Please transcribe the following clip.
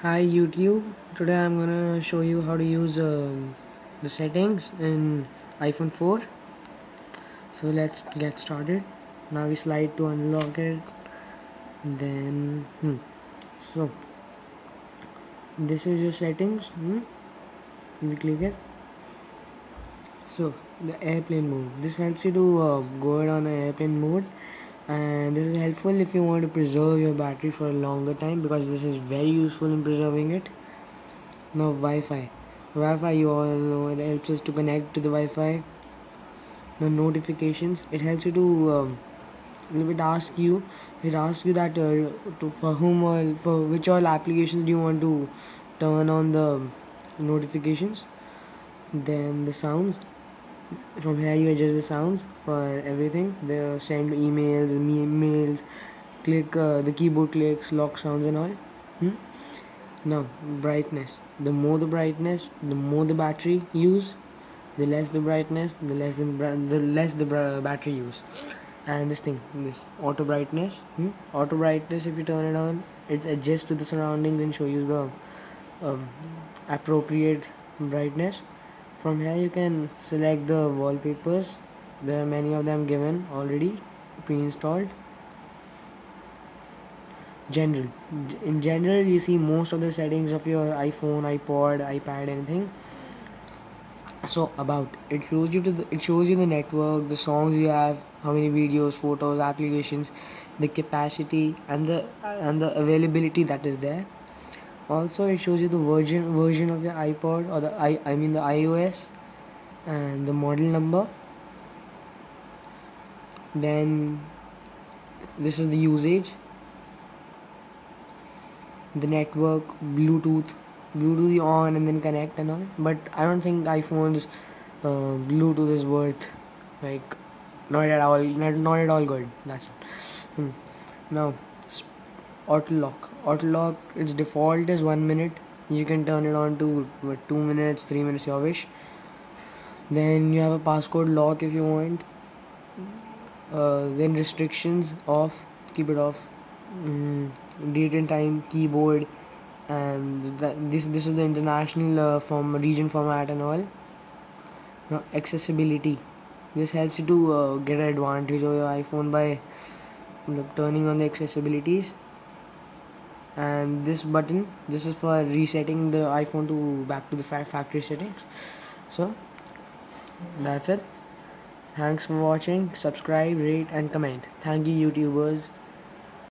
Hi YouTube, today I'm gonna show you how to use the settings in iPhone 4. So let's get started. Now we slide to unlock it. Then so this is your settings. We click it. So the airplane mode. This helps you to go it on airplane mode, and this is helpful if you want to preserve your battery for a longer time because this is very useful in preserving it. Now Wi-Fi, you all know it helps us to connect to the Wi-Fi. The notifications, it helps you to it asks you that for whom or for which all applications do you want to turn on the notifications. Then the sounds, from here you adjust the sounds for everything. The send emails, click the keyboard clicks, lock sounds and all. Now brightness, the more the brightness, the more the battery use. The less the brightness, the less the battery use. And this auto brightness, if you turn it on, it adjusts to the surroundings and shows you the um, appropriate brightness. From here you can select the wallpapers. There are many of them given already pre-installed. General, in general you see most of the settings of your iPhone, iPod, iPad, anything. So about it shows you the network, the songs you have, how many videos, photos, applications, the capacity and the availability that is there. Also it shows you the version of your iPod or I mean the iOS, and the model number. Then this is the usage, the network, Bluetooth you on and then connect and all. But I don't think iPhone's Bluetooth is worth, like, not at all, not at all good. That's it. Now auto lock, its default is 1 minute. You can turn it on to 2 minutes, 3 minutes, your wish. Then you have a passcode lock if you want. Then restrictions off, keep it off. Date and time, keyboard, and this is the international region format and all. Now accessibility, this helps you to get an advantage of your iPhone by turning on the accessibilities. And this button, this is for resetting the iPhone to back to the factory settings. So that's it. Thanks for watching. Subscribe, rate and comment. Thank you YouTubers.